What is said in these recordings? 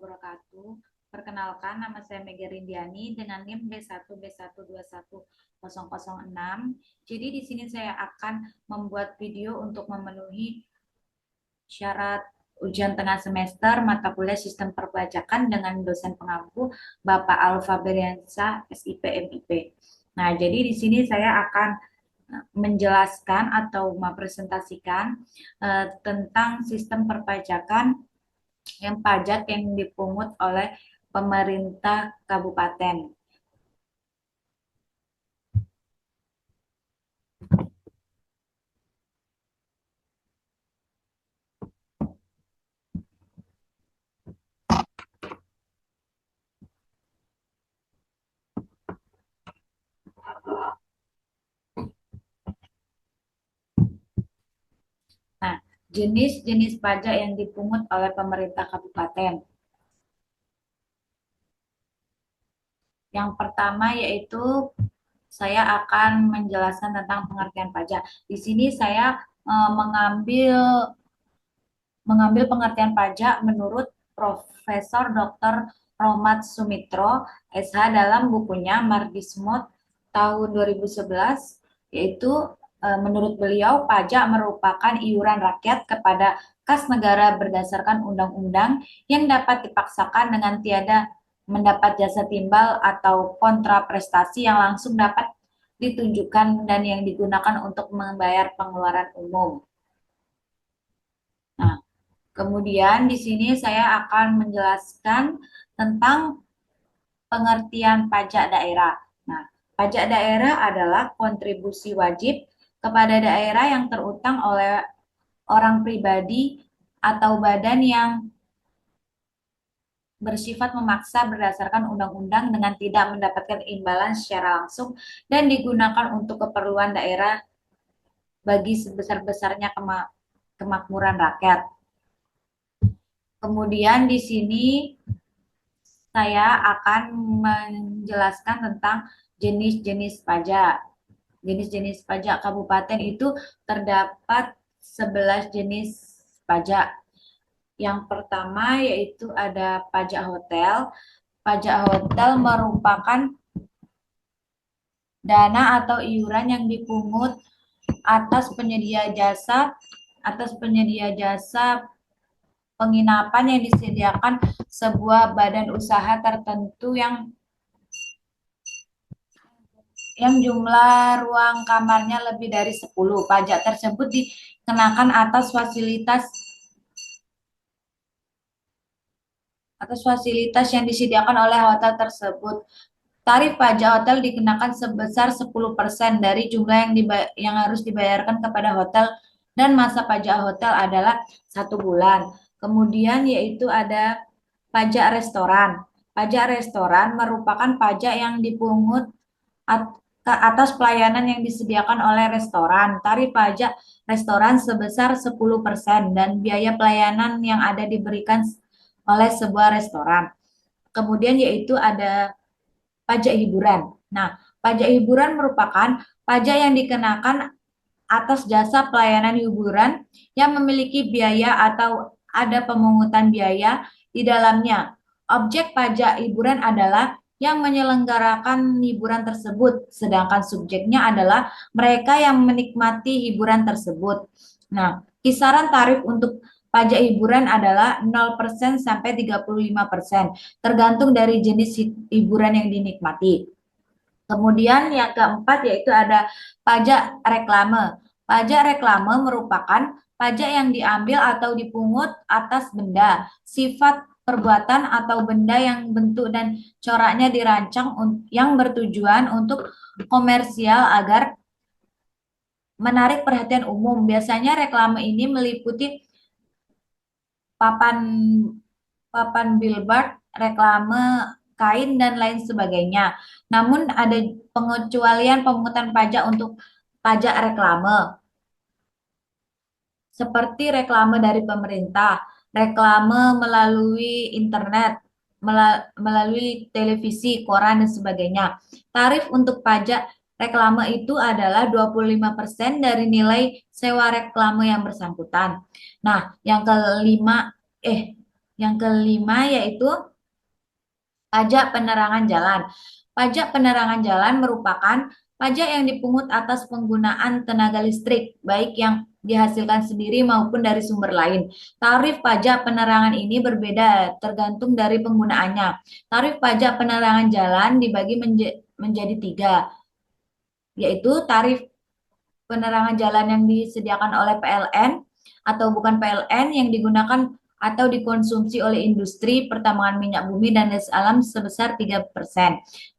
wabarakatuh. Perkenalkan, nama saya Mega Rindiani dengan NIM B1B1210006. Jadi di sini saya akan membuat video untuk memenuhi syarat ujian tengah semester mata kuliah Sistem Perpajakan dengan dosen pengampu Bapak Alfa Beriansa, SIP MIP. Nah, jadi di sini saya akan menjelaskan atau mempresentasikan tentang sistem perpajakan yang pajak yang dipungut oleh pemerintah kabupaten. Nah, jenis-jenis pajak yang dipungut oleh pemerintah kabupaten. Yang pertama yaitu saya akan menjelaskan tentang pengertian pajak. Di sini saya mengambil pengertian pajak menurut Profesor Dr. Romat Sumitro, SH dalam bukunya Mardismod tahun 2011, yaitu menurut beliau pajak merupakan iuran rakyat kepada kas negara berdasarkan undang-undang yang dapat dipaksakan dengan tiada mendapat jasa timbal atau kontraprestasi yang langsung dapat ditunjukkan dan yang digunakan untuk membayar pengeluaran umum. Nah, kemudian di sini saya akan menjelaskan tentang pengertian pajak daerah. Nah, pajak daerah adalah kontribusi wajib kepada daerah yang terutang oleh orang pribadi atau badan yang bersifat memaksa berdasarkan undang-undang dengan tidak mendapatkan imbalan secara langsung dan digunakan untuk keperluan daerah bagi sebesar-besarnya kemakmuran rakyat. Kemudian di sini saya akan menjelaskan tentang jenis-jenis pajak. Jenis-jenis pajak kabupaten itu terdapat 11 jenis pajak. Yang pertama yaitu ada pajak hotel. Pajak hotel merupakan dana atau iuran yang dipungut atas penyedia jasa penginapan yang disediakan sebuah badan usaha tertentu yang jumlah ruang kamarnya lebih dari 10. Pajak tersebut dikenakan atas fasilitas yang disediakan oleh hotel tersebut. Tarif pajak hotel dikenakan sebesar 10% dari jumlah yang harus dibayarkan kepada hotel dan masa pajak hotel adalah 1 bulan. Kemudian yaitu ada pajak restoran. Pajak restoran merupakan pajak yang dipungut atas pelayanan yang disediakan oleh restoran. Tarif pajak restoran sebesar 10% dan biaya pelayanan yang ada diberikan oleh sebuah restoran. Kemudian yaitu ada pajak hiburan. Nah, pajak hiburan merupakan pajak yang dikenakan atas jasa pelayanan hiburan yang memiliki biaya atau ada pemungutan biaya di dalamnya. Objek pajak hiburan adalah yang menyelenggarakan hiburan tersebut, sedangkan subjeknya adalah mereka yang menikmati hiburan tersebut. Nah, kisaran tarif untuk pajak hiburan adalah 0% sampai 35%, tergantung dari jenis hiburan yang dinikmati. Kemudian yang keempat yaitu ada pajak reklame. Pajak reklame merupakan pajak yang diambil atau dipungut atas benda, sifat, perbuatan atau benda yang bentuk dan coraknya dirancang yang bertujuan untuk komersial agar menarik perhatian umum. Biasanya reklame ini meliputi papan papan billboard, reklame kain dan lain sebagainya. Namun ada pengecualian pemungutan pajak untuk pajak reklame. Seperti reklame dari pemerintah, reklame melalui internet, melalui televisi, koran dan sebagainya. Tarif untuk pajak reklame itu adalah 25% dari nilai sewa reklame yang bersangkutan. Nah, yang kelima Yang kelima yaitu pajak penerangan jalan. Pajak penerangan jalan merupakan pajak yang dipungut atas penggunaan tenaga listrik, baik yang dihasilkan sendiri maupun dari sumber lain. Tarif pajak penerangan ini berbeda tergantung dari penggunaannya. Tarif pajak penerangan jalan dibagi menjadi tiga, yaitu tarif penerangan jalan yang disediakan oleh PLN atau bukan PLN yang digunakan atau dikonsumsi oleh industri pertambangan minyak bumi dan gas alam sebesar 3%.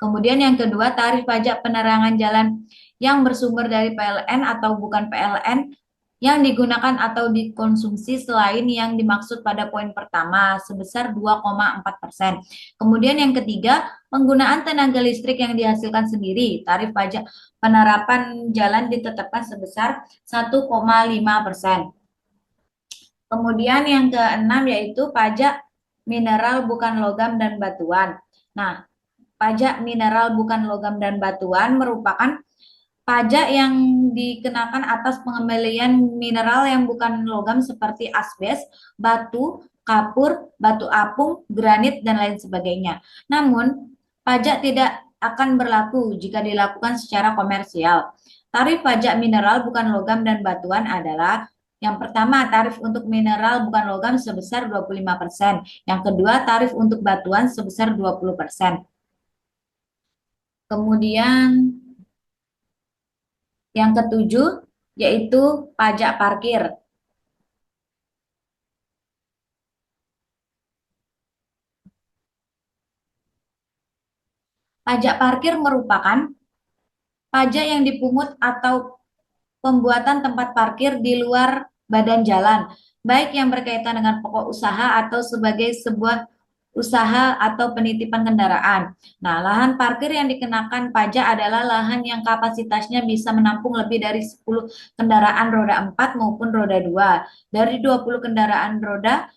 Kemudian yang kedua, tarif pajak penerangan jalan yang bersumber dari PLN atau bukan PLN yang digunakan atau dikonsumsi selain yang dimaksud pada poin pertama sebesar 2,4%. Kemudian yang ketiga, penggunaan tenaga listrik yang dihasilkan sendiri. Tarif pajak penerapan jalan ditetapkan sebesar 1,5%. Kemudian yang keenam yaitu pajak mineral bukan logam dan batuan. Nah, pajak mineral bukan logam dan batuan merupakan pajak yang dikenakan atas pengembalian mineral yang bukan logam seperti asbes, batu, kapur, batu apung, granit, dan lain sebagainya. Namun, pajak tidak akan berlaku jika dilakukan secara komersial. Tarif pajak mineral bukan logam dan batuan adalah yang pertama, tarif untuk mineral bukan logam sebesar 25%. Yang kedua, tarif untuk batuan sebesar 20%. Kemudian yang ketujuh, yaitu pajak parkir. Pajak parkir merupakan pajak yang dipungut atau pembuatan tempat parkir di luar badan jalan, baik yang berkaitan dengan pokok usaha atau sebagai sebuah usaha atau penitipan kendaraan. Nah, lahan parkir yang dikenakan pajak adalah lahan yang kapasitasnya bisa menampung lebih dari 10 kendaraan roda 4 maupun roda 2. Dari 20 kendaraan roda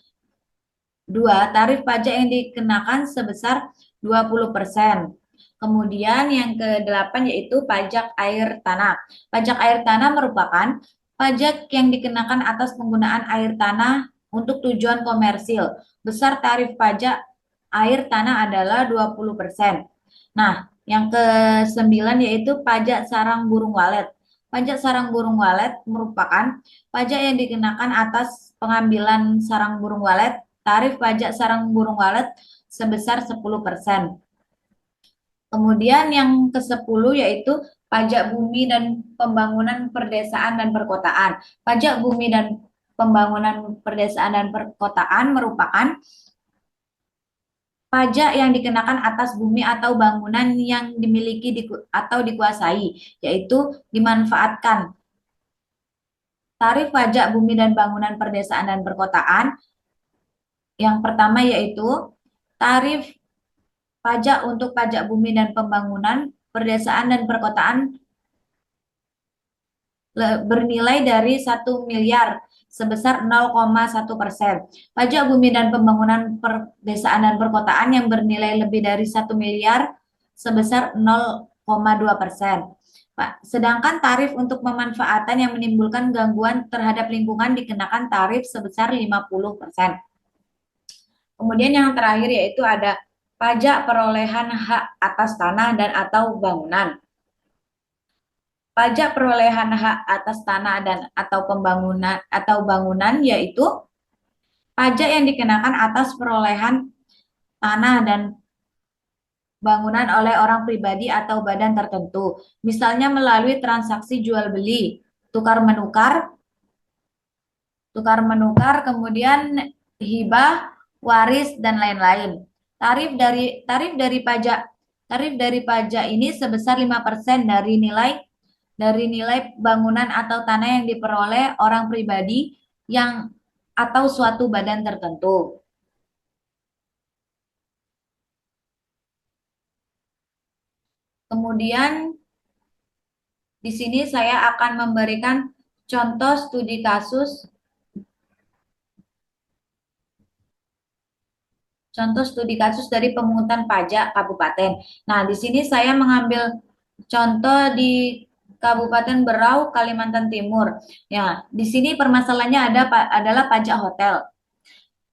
2, tarif pajak yang dikenakan sebesar 20%. Kemudian yang ke-8 yaitu pajak air tanah. Pajak air tanah merupakan pajak yang dikenakan atas penggunaan air tanah untuk tujuan komersil. Besar tarif pajak air tanah adalah 20%. Nah, yang ke-9 yaitu pajak sarang burung walet. Pajak sarang burung walet merupakan pajak yang dikenakan atas pengambilan sarang burung walet. Tarif pajak sarang burung walet sebesar 10%. Kemudian yang ke-10 yaitu pajak bumi dan pembangunan perdesaan dan perkotaan. Pajak bumi dan pembangunan perdesaan dan perkotaan merupakan pajak yang dikenakan atas bumi atau bangunan yang dimiliki atau dikuasai, yaitu dimanfaatkan. Tarif pajak bumi dan bangunan perdesaan dan perkotaan yang pertama yaitu tarif pajak untuk pajak bumi dan pembangunan perdesaan dan perkotaan bernilai dari 1 miliar sebesar 0,1%. Pajak bumi dan pembangunan perdesaan dan perkotaan yang bernilai lebih dari 1 miliar sebesar 0,2%. Sedangkan tarif untuk pemanfaatan yang menimbulkan gangguan terhadap lingkungan dikenakan tarif sebesar 50%. Kemudian yang terakhir yaitu ada pajak perolehan hak atas tanah dan atau bangunan. Pajak perolehan hak atas tanah dan atau pembangunan atau bangunan yaitu pajak yang dikenakan atas perolehan tanah dan bangunan oleh orang pribadi atau badan tertentu. Misalnya melalui transaksi jual beli, tukar menukar, kemudian hibah, waris dan lain-lain. Tarif dari pajak ini sebesar 5% dari nilai bangunan atau tanah yang diperoleh orang pribadi yang atau suatu badan tertentu. Kemudian di sini saya akan memberikan contoh studi kasus dari pemungutan pajak kabupaten. Nah, di sini saya mengambil contoh di Kabupaten Berau, Kalimantan Timur. Ya, di sini permasalahannya adalah pajak hotel.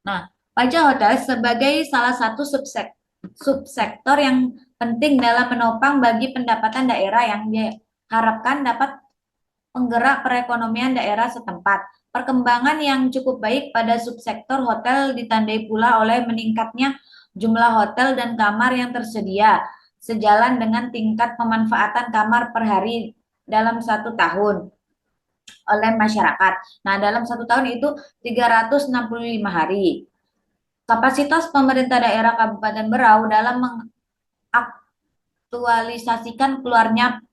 Nah, Pajak hotel sebagai salah satu subsektor yang penting dalam menopang bagi pendapatan daerah yang diharapkan dapat penggerak perekonomian daerah setempat. Perkembangan yang cukup baik pada subsektor hotel ditandai pula oleh meningkatnya jumlah hotel dan kamar yang tersedia, sejalan dengan tingkat pemanfaatan kamar per hari dalam 1 tahun oleh masyarakat. Nah, dalam 1 tahun itu 365 hari. Kapasitas pemerintah daerah Kabupaten Berau dalam mengaktualisasikan keluarnya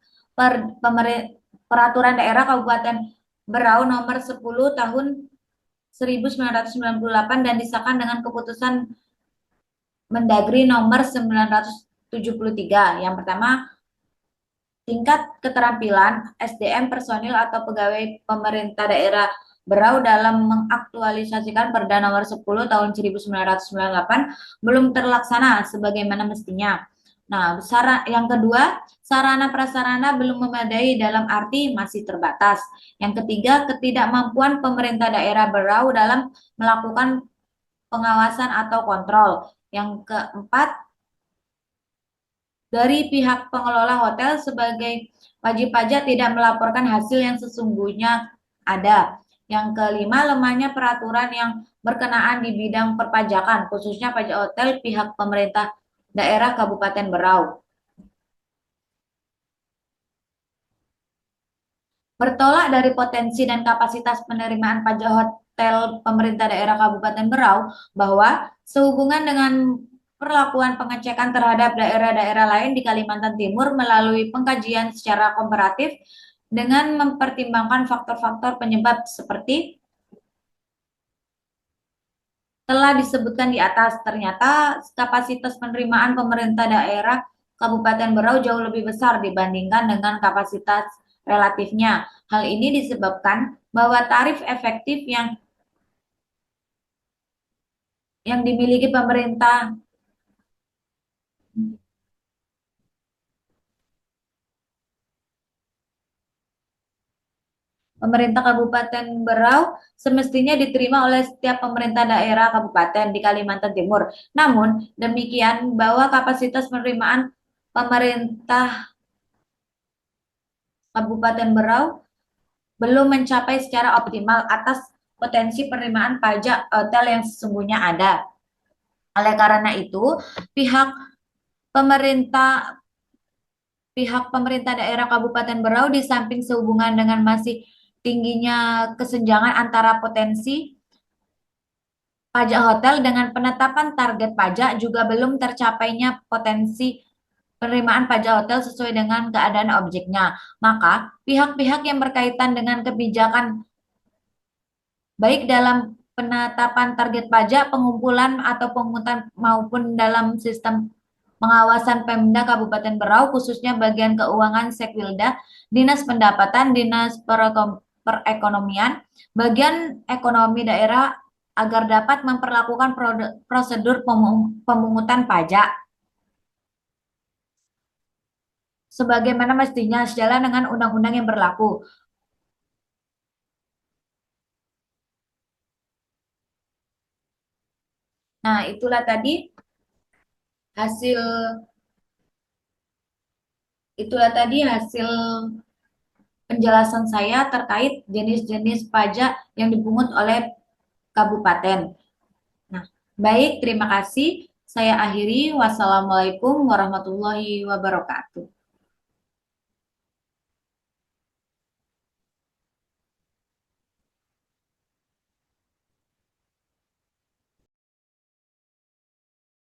peraturan daerah Kabupaten Berau nomor 10 tahun 1998 dan disahkan dengan keputusan Mendagri nomor 973. Yang pertama, tingkat keterampilan SDM personil atau pegawai pemerintah daerah Berau dalam mengaktualisasikan Perda nomor 10 tahun 1998 belum terlaksana sebagaimana mestinya. Nah, yang kedua, sarana prasarana belum memadai dalam arti masih terbatas. Yang ketiga, ketidakmampuan pemerintah daerah Berau dalam melakukan pengawasan atau kontrol. Yang keempat, dari pihak pengelola hotel sebagai wajib pajak tidak melaporkan hasil yang sesungguhnya ada. Yang kelima, lemahnya peraturan yang berkenaan di bidang perpajakan, khususnya pajak hotel pihak pemerintah daerah Kabupaten Berau. Bertolak dari potensi dan kapasitas penerimaan pajak hotel pemerintah daerah Kabupaten Berau, bahwa sehubungan dengan perlakuan pengecekan terhadap daerah-daerah lain di Kalimantan Timur melalui pengkajian secara komparatif dengan mempertimbangkan faktor-faktor penyebab seperti telah disebutkan di atas, ternyata kapasitas penerimaan pemerintah daerah Kabupaten Berau jauh lebih besar dibandingkan dengan kapasitas relatifnya. Hal ini disebabkan bahwa tarif efektif yang dimiliki pemerintah Kabupaten Berau semestinya diterima oleh setiap pemerintah daerah kabupaten di Kalimantan Timur. Namun demikian, bahwa kapasitas penerimaan pemerintah Kabupaten Berau belum mencapai secara optimal atas potensi penerimaan pajak hotel yang sesungguhnya ada. Oleh karena itu, pihak pemerintah pihak pemerintah daerah Kabupaten Berau di samping sehubungan dengan masih tingginya kesenjangan antara potensi pajak hotel dengan penetapan target pajak juga belum tercapainya potensi penerimaan pajak hotel sesuai dengan keadaan objeknya. Maka, pihak-pihak yang berkaitan dengan kebijakan baik dalam penetapan target pajak, pengumpulan atau penghutang maupun dalam sistem pengawasan Pemda Kabupaten Berau, khususnya bagian keuangan Sekwilda, Dinas Pendapatan, Dinas Perekonomian, bagian ekonomi daerah agar dapat memperlakukan prosedur pemungutan pajak sebagaimana mestinya sejalan dengan undang-undang yang berlaku. Nah, hasil itulah tadi hasil penjelasan saya terkait jenis-jenis pajak yang dipungut oleh kabupaten. Nah, baik, terima kasih. Saya akhiri. Wassalamualaikum warahmatullahi wabarakatuh.